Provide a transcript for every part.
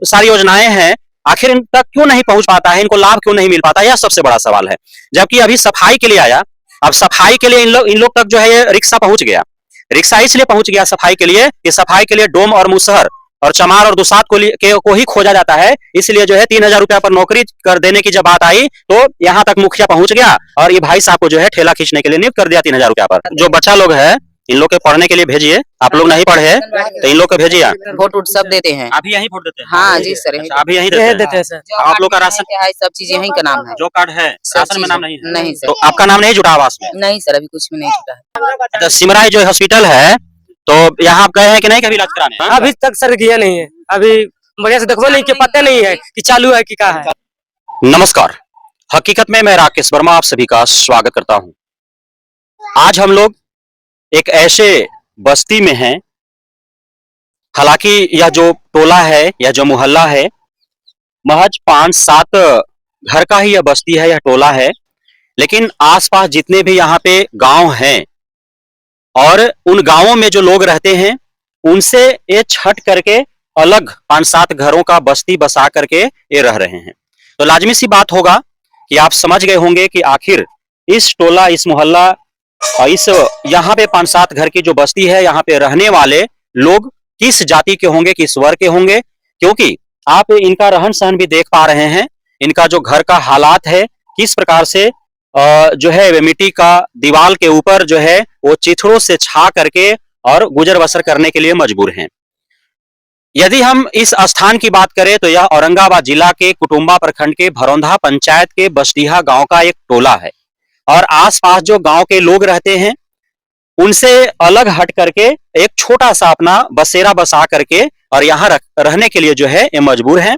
सारी योजनाएं हैं, आखिर इन तक क्यों नहीं पहुंच पाता है, इनको लाभ क्यों नहीं मिल पाता, यह सबसे बड़ा सवाल है। जबकि अभी सफाई के लिए आया, अब सफाई के लिए इन लोग तक जो है ये रिक्शा पहुंच गया। रिक्शा इसलिए पहुंच गया सफाई के लिए कि सफाई के लिए डोम और मुसहर और चमार और दुसात को ही खोजा जाता है। इसलिए जो है 3,000 रुपया पर नौकरी कर देने की जब बात आई तो यहाँ तक मुखिया पहुंच गया और ये भाई साहब को जो है ठेला खींचने के लिए नियुक्त कर दिया 3,000 रुपया पर। जो बच्चा लोग है इन लोग के पढ़ने के लिए भेजिए, आप लोग नहीं पढ़े तो इन लोग को भेजिए। वोट उठ सब देते हैं। अभी यहीं वोट देते हैं? हाँ जी सर, अभी यहीं देते हैं सर। आप लोग का राशन सब चीज यहीं का नाम है। जो कार्ड है राशन में नाम नहीं है? नहीं सर। तो आपका नाम नहीं जुटा आवास में? नहीं सर, अभी कुछ भी नहीं जुटा है। सिमराई जो हॉस्पिटल है तो यहाँ आप गए हैं कि नहीं कभी इलाज कराने? अभी तक सर गया नहीं है, अभी बढ़िया से देखो नहीं कि पता नहीं है कि चालू है कि क्या है। नमस्कार, हकीकत में मैं राकेश वर्मा आप सभी का स्वागत करता हूं। आज हम लोग एक ऐसे बस्ती में हैं, हालांकि यह जो टोला है या जो मोहल्ला है महज 5-7 घर का ही यह बस्ती है, यह टोला है, लेकिन आसपास जितने भी यहाँ पे गांव हैं और उन गांवों में जो लोग रहते हैं उनसे ये छट करके अलग 5-7 घरों का बस्ती बसा करके ये रह रहे हैं। तो लाजमी सी बात होगा कि आप समझ गए होंगे कि आखिर इस टोला, इस मोहल्ला और इस यहाँ पे 5-7 घर की जो बस्ती है, यहाँ पे रहने वाले लोग किस जाति के होंगे, किस वर्ग के होंगे, क्योंकि आप इनका रहन सहन भी देख पा रहे हैं। इनका जो घर का हालात है, किस प्रकार से जो है मिट्टी का दीवार के ऊपर जो है वो चिथड़ों से छा करके और गुजर बसर करने के लिए मजबूर हैं। यदि हम इस स्थान की बात करें तो यह औरंगाबाद जिला के कुटुंबा प्रखंड के भरौंधा पंचायत के बसडीहा गांव का एक टोला है और आसपास जो गांव के लोग रहते हैं उनसे अलग हट करके एक छोटा सा अपना बसेरा बसा करके और यहाँ रहने के लिए जो है ये मजबूर हैं।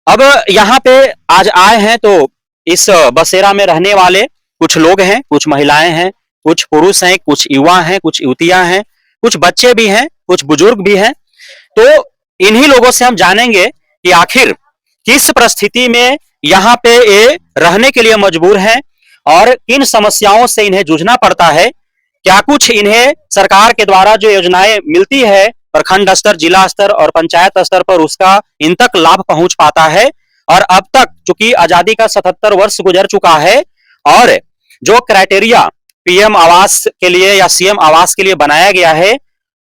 अब यहाँ पे आज आए हैं तो इस बसेरा में रहने वाले कुछ लोग हैं, कुछ महिलाएं हैं, कुछ पुरुष हैं, कुछ युवा हैं, कुछ युवतियां हैं, कुछ बच्चे भी हैं, कुछ बुजुर्ग भी हैं। तो इन्हीं लोगों से हम जानेंगे कि आखिर किस परिस्थिति में यहाँ पे ये रहने के लिए मजबूर हैं और किन समस्याओं से इन्हें जूझना पड़ता है। क्या कुछ इन्हें सरकार के द्वारा जो योजनाएं मिलती है प्रखंड स्तर, जिला स्तर और पंचायत स्तर पर उसका इन तक लाभ पहुंच पाता है। और अब तक चूंकि आजादी का 77 वर्ष गुजर चुका है और जो क्राइटेरिया पीएम आवास के लिए या सीएम आवास के लिए बनाया गया है,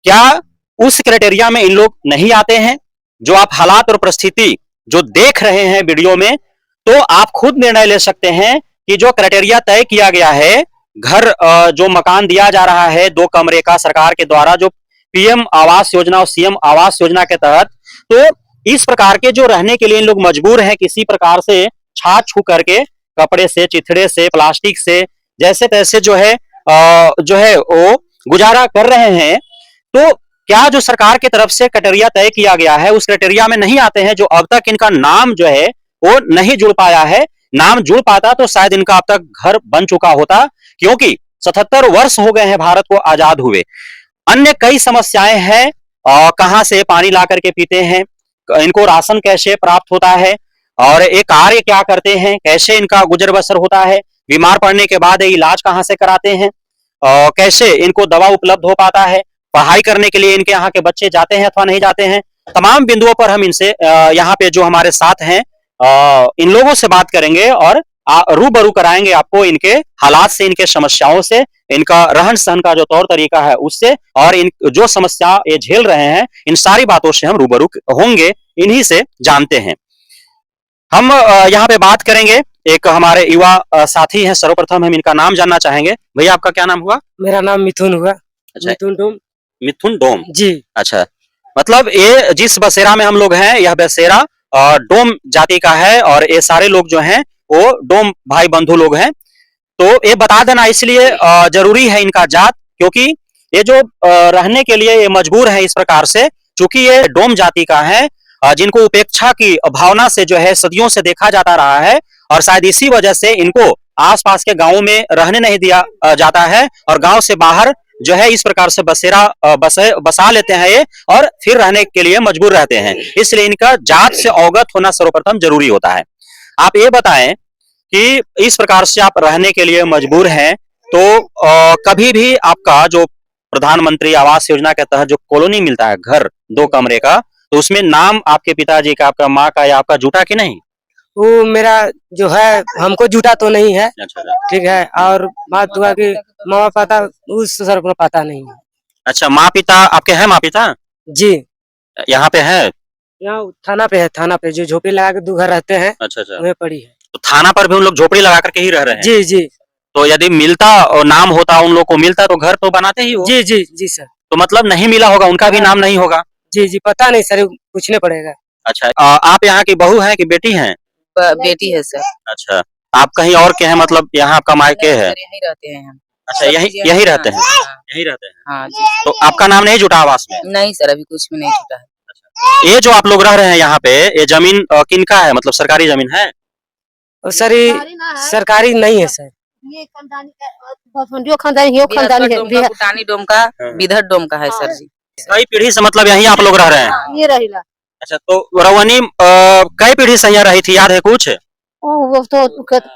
क्या उस क्राइटेरिया में इन लोग नहीं आते हैं? जो आप हालात और परिस्थिति जो देख रहे हैं वीडियो में, तो आप खुद निर्णय ले सकते हैं कि जो क्राइटेरिया तय किया गया है, घर जो मकान दिया जा रहा है 2 कमरे का सरकार के द्वारा जो पीएम आवास योजना और सीएम आवास योजना के तहत, तो इस प्रकार के जो रहने के लिए इन लोग मजबूर हैं किसी प्रकार से छा छू करके कपड़े से, चिथड़े से, प्लास्टिक से, जैसे तैसे जो है वो गुजारा कर रहे हैं। तो क्या जो सरकार की तरफ से क्राइटेरिया तय किया गया है उस क्राइटेरिया में नहीं आते हैं? जो अब तक इनका नाम जो है वो नहीं जुड़ पाया है। नाम जुड़ पाता तो शायद इनका अब तक घर बन चुका होता, क्योंकि 77 वर्ष हो गए हैं भारत को आजाद हुए। अन्य कई समस्याएं हैं, कहां से पानी ला करके पीते हैं, इनको राशन कैसे प्राप्त होता है और ये कार्य क्या करते हैं, कैसे इनका गुजर बसर होता है, बीमार पड़ने के बाद इलाज कहां से कराते हैं, कैसे इनको दवा उपलब्ध हो पाता है, पढ़ाई करने के लिए इनके यहाँ के बच्चे जाते हैं अथवा नहीं जाते हैं। तमाम बिंदुओं पर हम इनसे यहाँ पे जो हमारे साथ हैं इन लोगों से बात करेंगे और रूबरू कराएंगे आपको इनके हालात से, इनके समस्याओं से, इनका रहन सहन का जो तौर तरीका है उससे, और इन जो समस्या ये झेल रहे हैं इन सारी बातों से हम रूबरू होंगे, इन्हीं से जानते हैं। हम यहाँ पे बात करेंगे, एक हमारे युवा साथी हैं। सर्वप्रथम हम इनका नाम जानना चाहेंगे। भैया आपका क्या नाम हुआ? मेरा नाम मिथुन हुआ। अच्छा, मिथुन डोम। मिथुन डोम जी। अच्छा, मतलब ये जिस बसेरा में हम लोग हैं यह बसेरा डोम जाति का है और ये सारे लोग जो हैं वो डोम भाई बंधु लोग हैं। तो ये बता देना इसलिए जरूरी है इनका जात, क्योंकि ये जो रहने के लिए ये मजबूर है इस प्रकार से, चूंकि ये डोम जाति का है जिनको उपेक्षा की भावना से जो है सदियों से देखा जाता रहा है और शायद इसी वजह से इनको आसपास के गांवों में रहने नहीं दिया जाता है और गांव से बाहर जो है इस प्रकार से बसा लेते हैं ये और फिर रहने के लिए मजबूर रहते हैं। इसलिए इनका जात से अवगत होना सर्वप्रथम जरूरी होता है। आप ये बताएं कि इस प्रकार से आप रहने के लिए मजबूर हैं, तो कभी भी आपका जो प्रधानमंत्री आवास योजना के तहत जो कॉलोनी मिलता है घर 2 कमरे का, तो उसमें नाम आपके पिताजी का, आपका माँ का या आपका जुटा कि नहीं? वो मेरा जो है हमको जुटा तो नहीं है, अच्छा अच्छा। ठीक है। और बात हुआ कि मामा पता उस सर को पता नहीं है। अच्छा, माँ पिता आपके हैं? माँ पिता जी यहाँ पे है? यहाँ थाना पे है, थाना पे जो झोपड़ी लगा के 2 घर रहते हैं अच्छा अच्छा। वही पड़ी है। तो थाना पर भी उन लोग झोपड़ी लगा करके ही रह रहे हैं? जी जी तो यदि मिलता और नाम होता, उन लोग को मिलता तो घर तो बनाते ही हो। जी जी जी सर। तो मतलब नहीं मिला होगा, उनका भी नाम नहीं होगा। जी जी पता नहीं सर, पूछने पड़ेगा। अच्छा, आप यहाँ की बहू हैं कि बेटी हैं? बेटी है सर। अच्छा, आप कहीं और के हैं, मतलब यहाँ आपका मायके है? सर यहीं रहते हैं हम। अच्छा, सब यही चीज़ यही रहते हैं? हाँ, यही रहते हैं। हाँ जी। तो आपका नाम नहीं जुटा आवास में? नहीं सर, अभी कुछ भी नहीं छूटा है। ये जो आप लोग रह रहे हैं यहाँ पे, ये जमीन किनका है? मतलब सरकारी जमीन है? और सर ये सरकारी नहीं है सर। ये खानदानी का जो खानदानी है वो खानदानी है। बिहार भूटानी डोम का बिधर डोम का है सर जी। कई पीढ़ी से मतलब यहीं आप लोग रह रहे हैं? ये रहीला। अच्छा, तो रवनी कई पीढ़ी से यहाँ रही थी, याद है कुछ? वो तो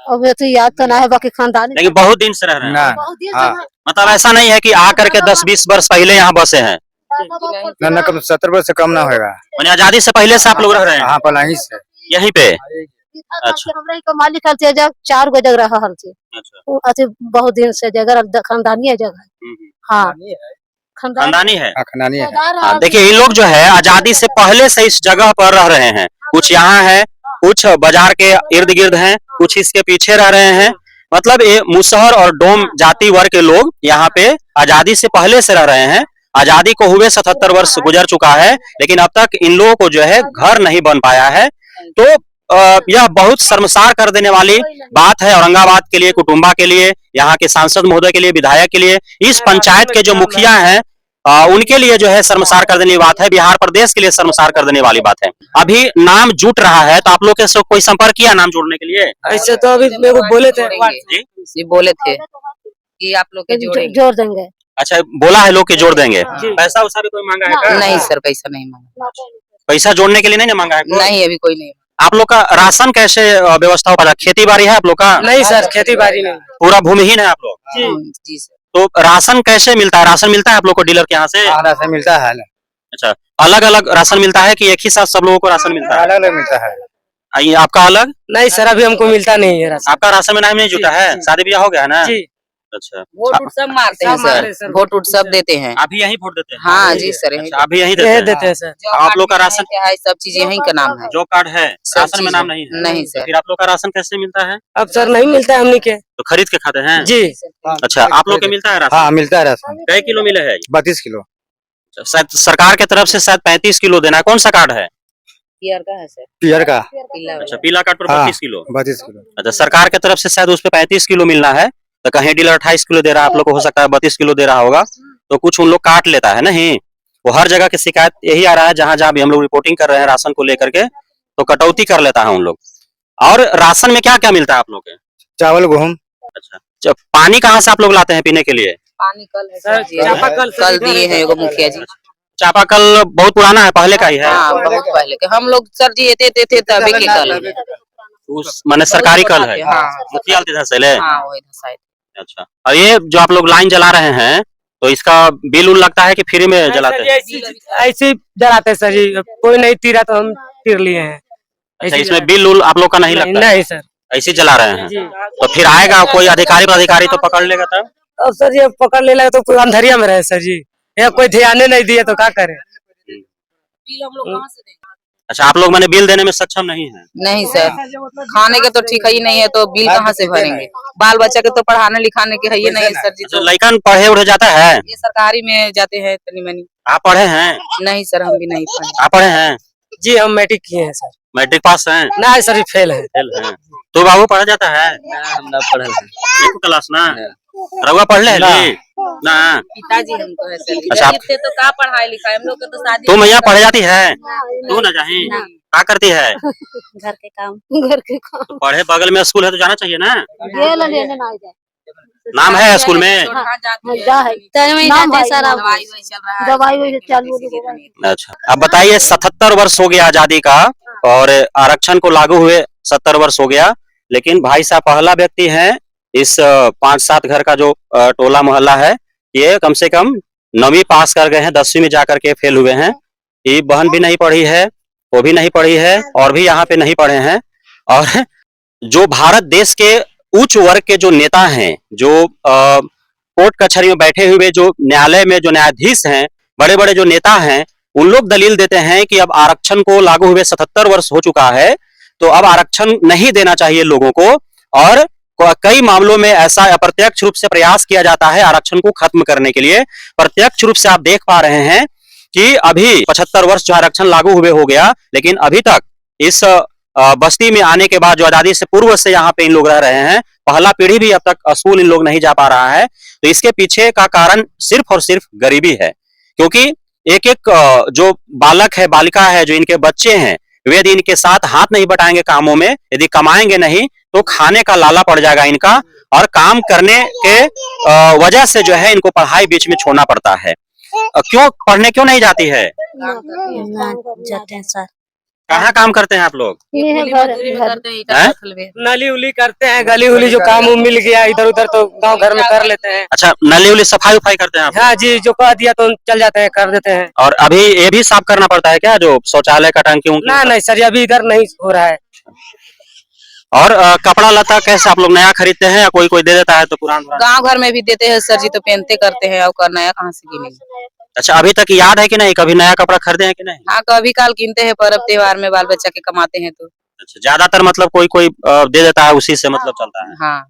अब तो याद तो ना है, बाकी खानदानी लेकिन बहुत दिन से रह रहे हैं? ना बहुत दिन हाँ। से मतलब ऐसा नहीं है कि आकर के 10-20 वर्ष पहले यहाँ बसे हैं? ना कम 70 वर्ष से कम ना होगा। यानी आजादी से पहले से आप लोग रह रहे हैं हाँ पलाही से। यहीं पे? अच्छा हमरा का मालिक हल से जग 4 गो जग रहा हल से। अच्छा। वो अति बहुत दिन से जगह खानदानी है जगह। हाँ खानदानी है? हाँ खनानी है। हाँ, देखिए ये लोग जो है आजादी से पहले से इस जगह पर रह रहे हैं। कुछ यहाँ है, कुछ बाजार के इर्द गिर्द हैं, कुछ इसके पीछे रह रहे हैं। मतलब ये मुसहर और डोम जाति वर्ग के लोग यहाँ पे आजादी से पहले से रह रहे हैं। आजादी को हुए 77 वर्ष गुजर चुका है, लेकिन अब तक इन लोगों को जो है घर नहीं बन पाया है। तो यह बहुत शर्मसार कर देने वाली बात है औरंगाबाद के लिए, कुटुंबा के लिए, यहाँ के सांसद महोदय के लिए, विधायक के लिए, इस पंचायत के जो मुखिया हैं उनके लिए जो है शर्मसार कर देने वाली बात है, बिहार प्रदेश के लिए शर्मसार कर देने वाली बात है। अभी नाम जुट रहा है, तो आप लोग के साथ कोई संपर्क किया नाम जोड़ने के लिए? ऐसे तो अभी मेरे को बोले थे जी? ये बोले थे कि आप लोग के जोड़ेंगे। जोड़ देंगे। अच्छा, बोला है लोग कि जोड़ देंगे। जी। पैसा उसा भी कोई मांगा है क्या? नहीं सर, पैसा नहीं मांगा। पैसा जोड़ने के लिए नहीं मांगा है कोई? नहीं, अभी कोई नहीं। आप लोग का राशन कैसे व्यवस्था हो पाता? खेती बाड़ी है आप लोग का? नहीं सर, खेती बाड़ी नहीं। पूरा भूमिहीन है आप लोग? जी सर। तो राशन कैसे मिलता है? राशन मिलता है आप लोग को डीलर के यहाँ से? हाँ राशन मिलता है ना। अच्छा, अलग अलग राशन मिलता है कि एक ही साथ सब लोगों को राशन मिलता है? अलग अलग मिलता है। ये आपका अलग? नहीं सर, अभी हमको मिलता नहीं है राशन। आपका राशन में नाम नहीं जुटा है? जी। शादी ब्याह हो गया है ना? जी अच्छा, वोट उट सब मारते हैं सब मार रहे सर, सर। वोट उट सब देते हैं। आप भी यहीं वोट देते हैं? हाँ जी सर, यहीं अच्छा, आप भी यहीं यही देते हैं? देते हैं सर। जो आप लोग का कार्ड राशन में है सब चीज यहीं का नाम है। जो कार्ड है, सब राशन में चीज नाम है। नहीं है? नहीं तो सर। फिर आप लोग का राशन कैसे मिलता है? अब सर नहीं मिलता है हमनी के। तो खरीद के खाते हैं? जी अच्छा, आप लोग के मिलता है राशन? हाँ मिलता है राशन। कई किलो मिले है? 32 किलो। शायद सरकार के तरफ से शायद 35 किलो देना है। कौन सा कार्ड है? पीआर का है सर, पियर का पीला अच्छा, वाला। पीला कार्ड पर हाँ। 32 किलो। 32 किलो। अच्छा, सरकार के तरफ से शायद उस पे 35 किलो मिलना है, तो कहीं डीलर 28 किलो दे रहा है, आप लोग को हो सकता है 32 किलो दे रहा होगा, तो कुछ उन लोग काट लेता है नहीं। वो हर जगह की शिकायत यही आ रहा है, जहां जहां भी हम लोग रिपोर्टिंग कर रहे हैं राशन को लेकर के, तो कटौती कर लेता है उन लोग। और राशन में क्या क्या मिलता है आप लोग के? चावल गेहूँ। अच्छा, पानी कहाँ से आप लोग लाते हैं पीने के लिए? पानी कल है सर, सर जी, चापाकल कल दिए हैं एगो मुखिया जी। चापाकल बहुत पुराना है, पहले का ही है? हाँ बहुत पहले के हम लोग सर जी एते थे तभी के कल है। उस माने सरकारी कल है? हाँ मुखिया इधर से ले? हाँ वही था शायद। अच्छा, और ये जो आप लोग लाइन जला रहे हैं, तो इसका बिल उल लगता है कि फ्री में जलाते हैं? ऐसे जलाते हैं सर जी, कोई नहीं तीरा तो हम तीर लिए हैं। अच्छा, इसमें बिल उल आप लोग का नहीं लगता है? नहीं सर ऐसे जला रहे हैं? जी। तो फिर आएगा कोई अधिकारी तो पकड़ लेगा तब? अब सर जी अब पकड़ ले लगे तो कोई अंधेरिया में रहे सर जी, या कोई ध्यान नहीं दिए तो क्या करे। बिल हम लोग कहाँ से देंगे? अच्छा, आप लोग माने बिल देने में सक्षम नहीं है? नहीं सर, खाने के तो ठीक है ही नहीं है, तो बिल कहाँ से भरेंगे? बाल बच्चा के तो पढ़ाने लिखाने के है ही नहीं है सर जी। अच्छा, तो लड़कन पढ़े उढ़े जाता है? ये सरकारी में जाते हैं तनी मनी। आप पढ़े हैं? नहीं सर, हम भी नहीं पढ़े। आप पढ़े हैं? जी हम मैट्रिक किए हैं सर। मैट्रिक पास हैं? नहीं सर फेल है। फेल हैं? तो बाबू पढ़ा जाता है? हम ना पढ़े। एक क्लास ना? रउआ पढ़ ले ना? पिताजी हमको है सर। अच्छा, गरीब थे तो का पढ़ाई लिखाई, हम लोग के तो शादी। तुम यहाँ पढ़ जाती है? तू ना जाही? क्या करती है? घर के काम घर के काम तो पढ़े बगल में स्कूल है तो जाना चाहिए ना? गेल लेने ना जाए। नाम है स्कूल में? कहाँ जाते हैं? जा है नाम है सारा दवाई वही चल रहा है। दवाई वही चालू है। अच्छा, अब बताइए 77 वर्ष हो गया आजादी का और आरक्षण को लागू हुए 70 वर्ष हो गया, लेकिन भाई साहब पहला व्यक्ति है इस 5-7 घर का जो टोला मोहल्ला है, ये कम से कम 9वीं पास कर गए हैं, 10वीं में जाकर के फेल हुए हैं। ये बहन भी नहीं पढ़ी है, वो भी नहीं पढ़ी है और भी यहाँ पे नहीं पढ़े हैं। और जो भारत देश के उच्च वर्ग के जो नेता हैं, जो कोर्ट कचहरी में बैठे हुए जो न्यायालय में जो न्यायाधीश हैं, बड़े बड़े जो नेता हैं, उन लोग दलील देते हैं कि अब आरक्षण को लागू हुए 77 वर्ष हो चुका है, तो अब आरक्षण नहीं देना चाहिए लोगों को। और कई मामलों में ऐसा अप्रत्यक्ष रूप से प्रयास किया जाता है आरक्षण को खत्म करने के लिए। प्रत्यक्ष रूप से आप देख पा रहे हैं कि अभी 75 वर्ष जो आरक्षण लागू हुए हो गया, लेकिन अभी तक इस बस्ती में आने के बाद जो आजादी से पूर्व से यहाँ पे इन लोग रह रहे हैं, पहला पीढ़ी भी अब तक स्कूल इन लोग नहीं जा पा रहा है। तो इसके पीछे का कारण सिर्फ और सिर्फ गरीबी है, क्योंकि एक एक जो बालक है, बालिका है, जो इनके बच्चे हैं, वे यदि इनके साथ हाथ नहीं बटाएंगे कामों में, यदि कमाएंगे नहीं, तो खाने का लाला पड़ जाएगा इनका, और काम करने के वजह से जो है इनको पढ़ाई बीच में छोड़ना पड़ता है। क्यों पढ़ने क्यों नहीं जाती है? जाते हैं सर। कहाँ काम करते हैं आप लोग? ये है मजदूरी घर भी घर करते हैं, हैं? ईटा पत्थर में। नाली उली करते हैं, गली उली जो काम उम मिल गया इधर उधर तो गांव घर में कर लेते हैं। अच्छा, नली उली सफाई उफाई करते हैं आप? हाँ जी, जो कह दिया तो चल जाते हैं, कर देते हैं। और अभी ये भी साफ करना पड़ता है क्या, जो शौचालय का टंकी उनकी? ना नहीं सर, अभी इधर नहीं हो रहा है। और कपड़ा लता कैसे आप लोग नया खरीदते हैं या कोई कोई दे देता है तो पुराना? गांव घर में भी देते हैं सर जी, तो पहनते करते हैं, और नया कहाँ से गिनेंगे। अच्छा, अभी तक याद है कि नहीं, कभी नया कपड़ा खरीदे हैं कि नहीं? हाँ, कभी काल गिनते हैं, पर्व त्योहार में बाल बच्चा के कमाते हैं तो। अच्छा, ज्यादातर मतलब कोई कोई दे देता है, उसी से मतलब चलता है। हाँ,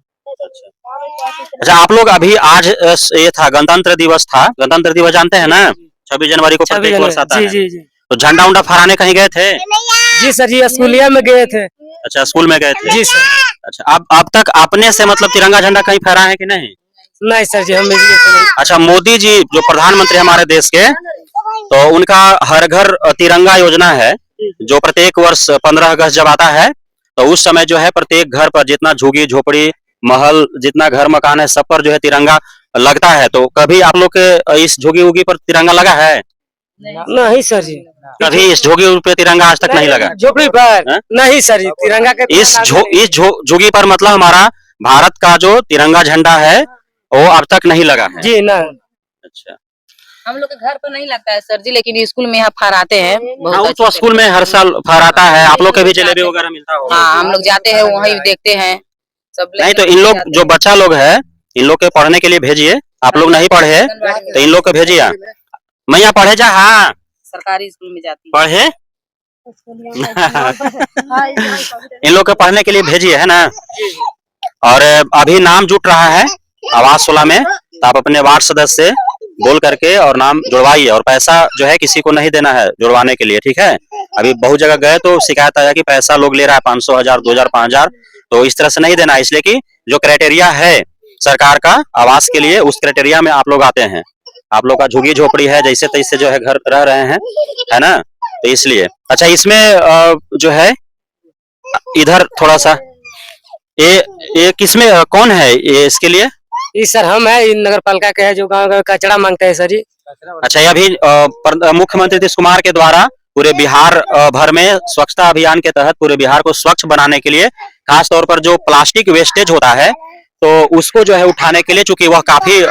अच्छा, आप लोग अभी आज ये था गणतंत्र दिवस था, गणतंत्र दिवस जानते हैं ना, 26 जनवरी को प्रत्येक वर्ष आता जी है। जी जी तो झंडा उंडा फहराने कहीं गए थे? जी सर जी, स्कूलिया में गए थे। अच्छा, स्कूल में गए थे। जी सर। अच्छा, अब तक अपने से मतलब तिरंगा झंडा कहीं फहराए हैं कि नहीं? नहीं सर जी, हम इसलिए तो नहीं। अच्छा, मोदी जी जो प्रधानमंत्री हमारे देश के, तो उनका हर घर तिरंगा योजना है, जो प्रत्येक वर्ष 15 अगस्त जब आता है, तो उस समय जो है प्रत्येक घर पर जितना झुग्गी झोपड़ी महल जितना घर मकान है, सब पर जो है तिरंगा लगता है। तो कभी आप लोग के इस झुग्गी उगी पर तिरंगा लगा है? नहीं सर जी, कभी इस झुग्गी उगी पे तिरंगा आज तक नहीं लगा? झोपड़ी पर हैं? नहीं सर जी, तिरंगा के इस झुग्गी पर मतलब हमारा भारत का जो तिरंगा झंडा है वो अब तक नहीं लगा है। जी ना। अच्छा, हम लोग के घर पर नहीं लगता है सर जी, लेकिन स्कूल में यहाँ फहराते हैं। बहुत हाँ, वो अच्छे तो से। स्कूल में हर साल फहराता है। आप लोग के भी जलेबी वगैरह मिलता होगा? हाँ, हम लोग जाते हैं वहीं देखते हैं सब। नहीं तो इन लोग जो बच्चा लोग है, इन लोग के पढ़ने के लिए भेजिए। आप लोग नहीं पढ़े तो इन लोग को भेजिए। मैं यहाँ पढ़े जा, हाँ सरकारी स्कूल में जाती है। पढ़े इन लोग के पढ़ने के लिए भेजिए, है ना। और अभी नाम जुट रहा है आवास 16 में, तो आप अपने वार्ड सदस्य से बोल करके और नाम जुड़वाइए। और पैसा जो है किसी को नहीं देना है जुड़वाने के लिए, ठीक है। अभी बहुत जगह गए तो शिकायत आया कि पैसा लोग ले रहा है 500, 1000, 2000, 5000, तो इस तरह से नहीं देना है। इसलिए कि जो क्राइटेरिया है सरकार का आवास के लिए, उस क्राइटेरिया में आप लोग आते हैं। आप लोग का झुग्गी झोपड़ी है, जैसे तैसे जो है घर रह रहे हैं, है ना, तो इसलिए। अच्छा, इसमें जो है इधर थोड़ा सा ये किसमें कौन है ये इसके लिए? ये सर हम है, ये नगर पालिका के है, जो गाँव का कचरा मांगते हैं सर जी। अच्छा, ये अभी मुख्यमंत्री नीतीश कुमार के द्वारा पूरे बिहार भर में स्वच्छता अभियान के तहत पूरे बिहार को स्वच्छ बनाने के लिए, खास तौर पर जो प्लास्टिक वेस्टेज होता है, तो उसको जो है उठाने के लिए, चूंकि वह काफी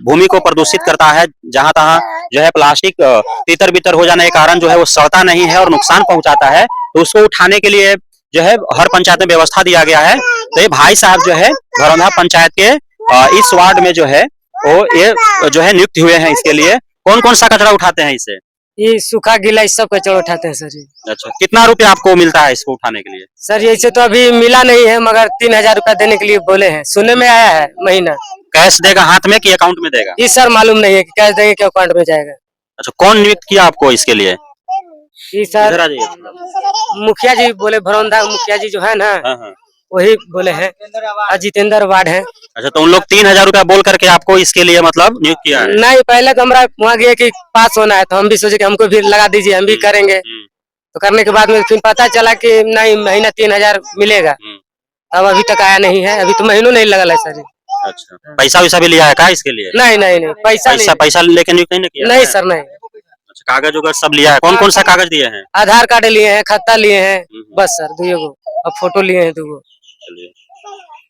भूमि को प्रदूषित करता है, जहां तहां जो है प्लास्टिक तितर बितर हो जाने के कारण जो है वो सड़ता नहीं है और नुकसान पहुंचाता है, तो उसको उठाने के लिए जो है हर पंचायत में व्यवस्था दिया गया है। तो ये भाई साहब जो है घरौंधा पंचायत के इस वार्ड में जो है वो ये जो है नियुक्त हुए हैं इसके लिए। कौन कौन सा कचरा उठाते हैं इससे? ये सूखा गीला इस सब कचरा उठाते हैं सर जी। अच्छा, कितना रुपया आपको मिलता है इसको उठाने के लिए? सर ऐसे तो अभी मिला नहीं है, मगर 3000 रुपया देने के लिए बोले हैं, सुनने में आया है महीना। कैश देगा हाथ में कि अकाउंट में देगा? ये सर मालूम नहीं है कि कैश देंगे कि अकाउंट में जाएगा। अच्छा, कौन नियुक्त किया आपको इसके लिए? ये सर इधर आ जाइए। मुखिया जी बोले, भरौंधा मुखिया जी जो है ना, हाँ हाँ। वही बोले हैं, और जितेंद्र वार्ड है। अच्छा, तो उन लोग 3000 रुपया बोल करके आपको इसके लिए मतलब नियुक्त किया है? नहीं, पहले तो हमारा वहाँ गया कि पास होना है, तो हम भी सोचे कि हमको भी लगा दीजिए, हम भी करेंगे। तो करने के बाद में फिर पता चला कि नहीं, महीना 3000 मिलेगा। अब अभी तक आया नहीं है, अभी तो महीनों नहीं लगा है सर। अच्छा, पैसा वैसा भी लिया है क्या इसके लिए? नहीं नहीं नहीं, पैसा लेके नियुक्त नहीं किया? नहीं सर, नहीं। अच्छा, कागज वगैरह सब लिया है? कौन कौन सा कागज दिए हैं? आधार कार्ड लिए हैं, खाता लिए हैं, बस सर 2 गो, और फोटो लिए हैं 2 गो।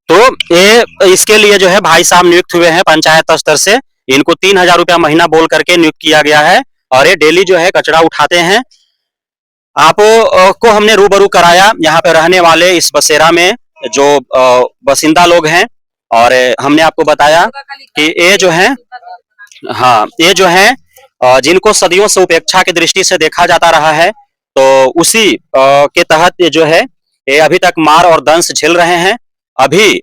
तो ये इसके लिए जो है भाई साहब नियुक्त हुए हैं पंचायत स्तर से। इनको 3000 रुपया महीना बोल करके नियुक्त किया गया है। और ये डेली जो है कचरा उठाते हैं। आप को हमने रूबरू कराया यहाँ पे रहने वाले इस बसेरा में जो बासिंदा लोग हैं, और हमने आपको बताया कि ये जो है, हाँ, ये जो है जिनको सदियों से उपेक्षा की दृष्टि से देखा जाता रहा है, तो उसी के तहत ये जो है ये अभी तक मार और दंश झेल रहे हैं। अभी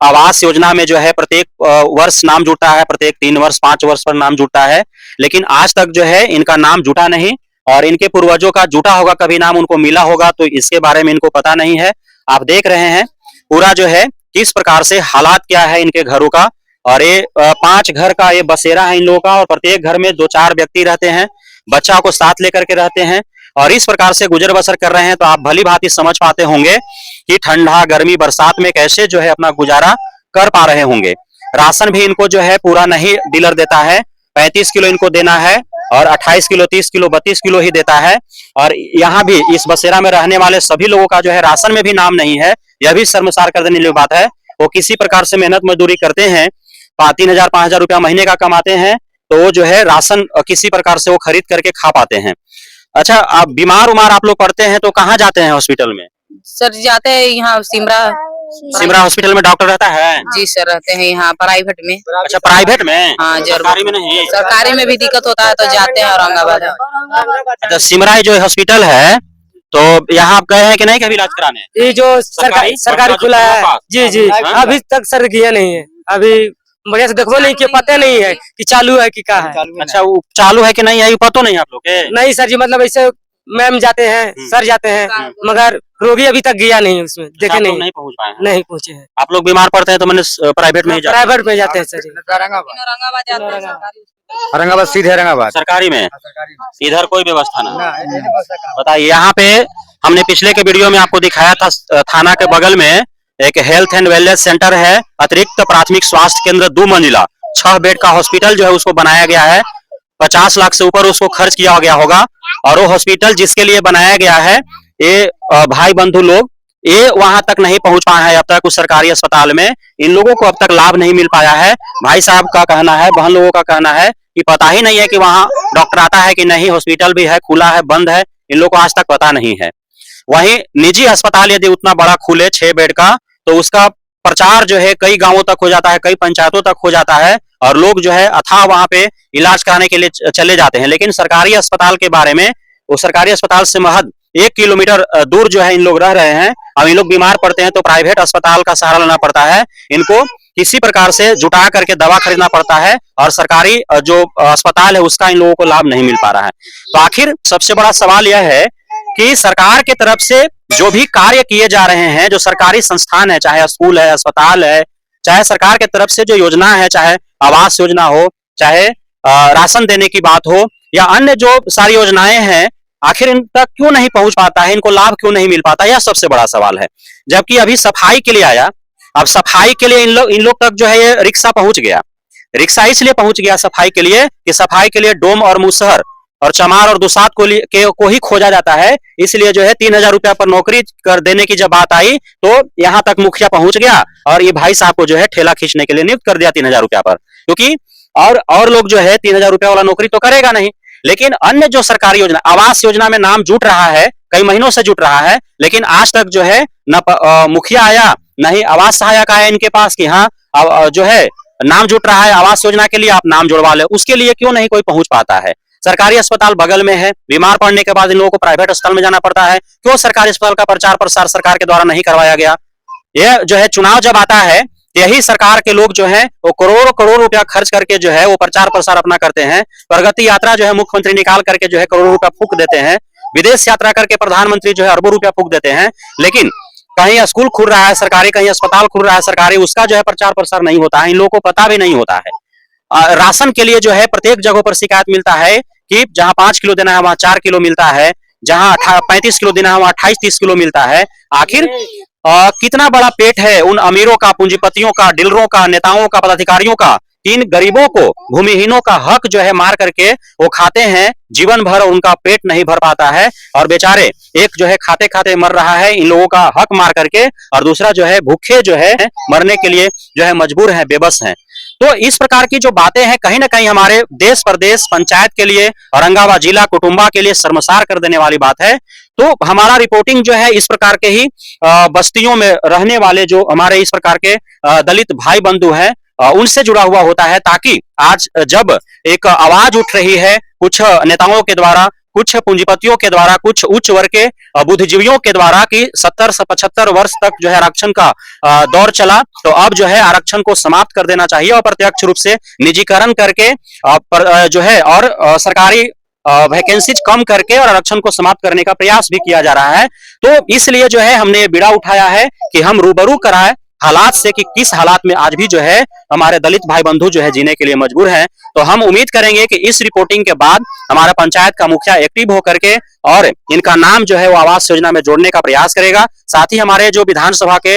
आवास योजना में जो है प्रत्येक वर्ष नाम जुटा है, प्रत्येक 3 वर्ष 5 वर्ष पर नाम जुटा है, लेकिन आज तक जो है इनका नाम जुटा नहीं, और इनके पूर्वजों का जुटा होगा, कभी नाम उनको मिला होगा तो इसके बारे में इनको पता नहीं है। आप देख रहे हैं पूरा जो है किस प्रकार से हालात क्या है इनके घरों का, और ये 5 घर का ये बसेरा है इन लोगों का, और प्रत्येक घर में 2-4 व्यक्ति रहते हैं, बच्चा को साथ लेकर के रहते हैं, और इस प्रकार से गुजर बसर कर रहे हैं। तो आप भली भांति समझ पाते होंगे कि ठंडा गर्मी बरसात में कैसे जो है अपना गुजारा कर पा रहे होंगे। राशन भी इनको जो है पूरा नहीं डीलर देता है, 35 किलो इनको देना है, और 28 किलो 30 किलो 32 किलो ही देता है। और यहाँ भी इस बसेरा में रहने वाले सभी लोगों का जो है राशन में भी नाम नहीं है। यह भी शर्मसार कर देने वाली बात है। वो किसी प्रकार से मेहनत मजदूरी करते हैं, 3000 5000 रुपया महीने का कमाते हैं, तो वो जो है राशन किसी प्रकार से वो खरीद करके खा पाते हैं। अच्छा, आप बीमार उमार आप लोग पड़ते हैं तो कहाँ जाते हैं हॉस्पिटल में? सर जाते हैं यहाँ सिमरा हॉस्पिटल में डॉक्टर रहता है? जी सर, रहते हैं यहाँ प्राइवेट में। अच्छा, प्राइवेट में? हाँ जरूर। सरकारी में नहीं? सरकारी में भी दिक्कत होता है तो जाते हैं औरंगाबाद। अच्छा, सिमरा जो हॉस्पिटल है, तो यहाँ आप गए हैं कि नहीं कभी इलाज कराने? ये जो सरकारी खुला है, जी जी, अभी तक सर किया नहीं है, अभी बढ़िया से देखो नहीं कि पता नहीं है कि चालू है कि क्या है। अच्छा, वो चालू है कि नहीं है ये पता नहीं आप लोग के? नहीं सर जी, मतलब ऐसे मैम जाते हैं, सर जाते हैं, मगर रोगी अभी तक गया नहीं उसमें, देखे नहीं पहुंच पाए हैं? नहीं पहुंचे हैं। आप लोग बीमार पड़ते हैं तो मैंने प्राइवेट में ही जाते हैं? प्राइवेट में जाते हैं सर जी। औरंगाबाद जाते हैं सरकारी। औरंगाबाद सीधे औरंगाबाद। सरकारी में? इधर कोई व्यवस्था ना? बताइए, यहाँ पे हमने पिछले के वीडियो में आपको दिखाया था, थाना के बगल में एक हेल्थ एंड वेलनेस सेंटर है, अतिरिक्त प्राथमिक स्वास्थ्य केंद्र 2 मंजिला 6 बेड का हॉस्पिटल जो है उसको बनाया गया है। 50 लाख से ऊपर उसको खर्च किया गया होगा, और वो हॉस्पिटल जिसके लिए बनाया गया है, ये भाई बंधु लोग ये वहां तक नहीं पहुंच पाए हैं अब तक उस सरकारी अस्पताल में। इन लोगों को अब तक लाभ नहीं मिल पाया है। भाई साहब का कहना है, बहन लोगों का कहना है कि पता ही नहीं है कि वहां डॉक्टर आता है कि नहीं, हॉस्पिटल भी है, खुला है, बंद है, इन लोगों को आज तक पता नहीं है। वहीं निजी अस्पताल यदि उतना बड़ा खुले 6 बेड का, तो उसका प्रचार जो है कई गांवों तक हो जाता है, कई पंचायतों तक हो जाता है, और लोग जो है अथाह वहां पे इलाज कराने के लिए चले जाते हैं। लेकिन सरकारी अस्पताल के बारे में, वो सरकारी अस्पताल से महज 1 किलोमीटर दूर जो है इन लोग रह रहे हैं। अब इन लोग बीमार पड़ते हैं तो प्राइवेट अस्पताल का सहारा लेना पड़ता है, इनको किसी प्रकार से जुटा करके दवा खरीदना पड़ता है, और सरकारी जो अस्पताल है उसका इन लोगों को लाभ नहीं मिल पा रहा है। तो आखिर सबसे बड़ा सवाल यह है कि सरकार की तरफ से जो भी कार्य किए जा रहे हैं, जो सरकारी संस्थान है, चाहे स्कूल है, अस्पताल है, चाहे सरकार की तरफ से जो योजना है, चाहे आवास योजना हो, चाहे राशन देने की बात हो, या अन्य जो सारी योजनाएं हैं, आखिर इन तक क्यों नहीं पहुंच पाता है, इनको लाभ क्यों नहीं मिल पाता, यह सबसे बड़ा सवाल है। जबकि अभी सफाई के लिए आया, अब सफाई के लिए इन लोग तक जो है ये रिक्शा पहुंच गया। रिक्शा इसलिए पहुंच गया सफाई के लिए कि सफाई के लिए डोम और मुसहर और चमार और दुसात को ही खोजा जाता है, इसलिए जो है 3000 रुपया पर नौकरी कर देने की जब बात आई तो यहाँ तक मुखिया पहुंच गया, और ये भाई साहब को जो है ठेला खींचने के लिए नियुक्त कर दिया 3000 रुपया पर, क्योंकि और लोग जो है 3000 रुपया वाला नौकरी तो करेगा नहीं। लेकिन अन्य जो सरकारी योजना, आवास योजना में नाम जुट रहा है, कई महीनों से जुट रहा है, लेकिन आज तक जो है न मुखिया आया, न ही आवास सहायक आया इनके पास कि हाँ जो है नाम जुट रहा है आवास योजना के लिए, आप नाम जुड़वा ले। उसके लिए क्यों नहीं कोई पहुंच पाता है? सरकारी अस्पताल बगल में है, बीमार पड़ने के बाद इन लोगों को प्राइवेट अस्पताल में जाना पड़ता है। क्यों सरकारी अस्पताल का प्रचार प्रसार सरकार के द्वारा नहीं करवाया गया? यह जो है चुनाव जब आता है, यही सरकार के लोग जो है वो करोड़ रुपया खर्च करके जो है वो प्रचार प्रसार अपना करते हैं। प्रगति यात्रा जो है मुख्यमंत्री निकाल करके जो है करोड़ों रुपया फूंक देते हैं। विदेश यात्रा करके प्रधानमंत्री जो है अरबों रुपया फूंक देते हैं। लेकिन कहीं स्कूल खुल रहा है सरकारी, कहीं अस्पताल खुल रहा है सरकारी, उसका जो है प्रचार प्रसार नहीं होता है, इन लोगों को पता भी नहीं होता है। राशन के लिए जो है प्रत्येक जगह पर शिकायत मिलता है कि जहां 5 किलो देना है वहां 4 किलो मिलता है, जहां 35 किलो देना है वहां 28-30 किलो मिलता है। आखिर कितना बड़ा पेट है उन अमीरों का, पूंजीपतियों का, डीलरों का, नेताओं का, पदाधिकारियों का, इन गरीबों को, भूमिहीनों का हक जो है मार करके वो खाते हैं जीवन भर, और उनका पेट नहीं भर पाता है, और बेचारे एक जो है खाते खाते मर रहा है इन लोगों का हक मार करके, और दूसरा जो है भूखे जो है मरने के लिए जो है मजबूर है, बेबस है। तो इस प्रकार की जो बातें हैं कहीं ना कहीं हमारे देश प्रदेश पंचायत के लिए, औरंगाबाद जिला कुटुंबा के लिए शर्मसार कर देने वाली बात है। तो हमारा रिपोर्टिंग जो है इस प्रकार के ही बस्तियों में रहने वाले जो हमारे इस प्रकार के दलित भाई बंधु हैं उनसे जुड़ा हुआ होता है, ताकि आज जब एक आवाज उठ रही है कुछ नेताओं के द्वारा, कुछ पूंजीपतियों के द्वारा, कुछ उच्च वर्ग के बुद्धिजीवियों के द्वारा कि 70 से 75 वर्ष तक जो है आरक्षण का दौर चला, तो अब जो है आरक्षण को समाप्त कर देना चाहिए और प्रत्यक्ष रूप से निजीकरण करके जो है और सरकारी वैकेंसीज कम करके और आरक्षण को समाप्त करने का प्रयास भी किया जा रहा है। तो इसलिए जो है हमने बीड़ा उठाया है कि हम रूबरू कराएं हालात से कि किस हालात में आज भी जो है हमारे दलित भाई बंधु जो है जीने के लिए मजबूर हैं। तो हम उम्मीद करेंगे कि इस रिपोर्टिंग के बाद हमारा पंचायत का मुखिया एक्टिव होकर के और इनका नाम जो है वो आवास योजना में जोड़ने का प्रयास करेगा। साथ ही हमारे जो विधानसभा के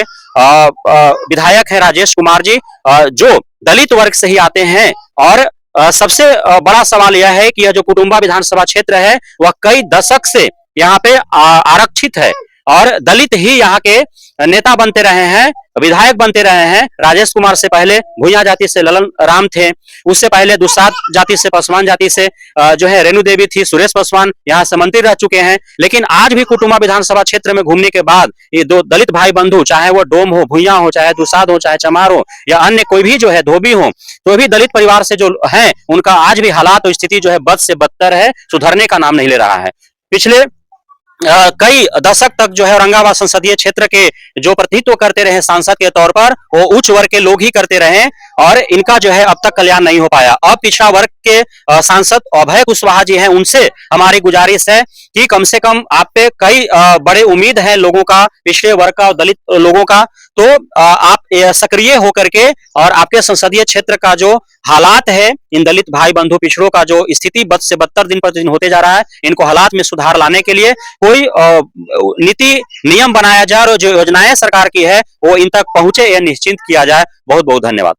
विधायक है राजेश कुमार जी, जो दलित वर्ग से ही आते हैं और सबसे बड़ा सवाल यह है कि यह जो कुटुंबा विधानसभा क्षेत्र है वह कई दशक से यहाँ पे आरक्षित है और दलित ही यहाँ के नेता बनते रहे हैं, विधायक बनते रहे हैं। राजेश कुमार से पहले भुइयां जाति से ललन राम थे, उससे पहले दुसाद जाति से पासवान जाति से जो है रेणु देवी थी, सुरेश पासवान यहाँ से मंत्री रह चुके हैं। लेकिन आज भी कुटुंबा विधानसभा क्षेत्र में घूमने के बाद ये दो दलित भाई बंधु, चाहे वो डोम हो, भुइयां हो, चाहे दुसाद हो, चाहे चमार हो या अन्य कोई भी जो है धोबी हो, तो भी दलित परिवार से जो है उनका आज भी हालात और स्थिति जो है बद से बदतर है, सुधरने का नाम नहीं ले रहा है। पिछले कई दशक तक जो है औरंगाबाद संसदीय क्षेत्र के जो प्रतिनिधित्व करते रहे सांसद के तौर पर वो उच्च वर्ग के लोग ही करते रहे और इनका जो है अब तक कल्याण नहीं हो पाया। अब पिछड़ा वर्ग के सांसद अभय कुशवाहा जी हैं, उनसे हमारी गुजारिश है कि कम से कम आप पे कई बड़े उम्मीद है लोगों का, पिछड़े वर्ग का और दलित लोगों का, तो आप सक्रिय होकर के और आपके संसदीय क्षेत्र का जो हालात है, इन दलित भाई बंधु पिछड़ों का जो स्थिति बद से बदतर दिन प्रतिदिन होते जा रहा है, इनको हालात में सुधार लाने के लिए कोई नीति नियम बनाया जाए और जो योजनाएं सरकार की है वो इन तक पहुंचे, यह निश्चिंत किया जाए। बहुत बहुत धन्यवाद।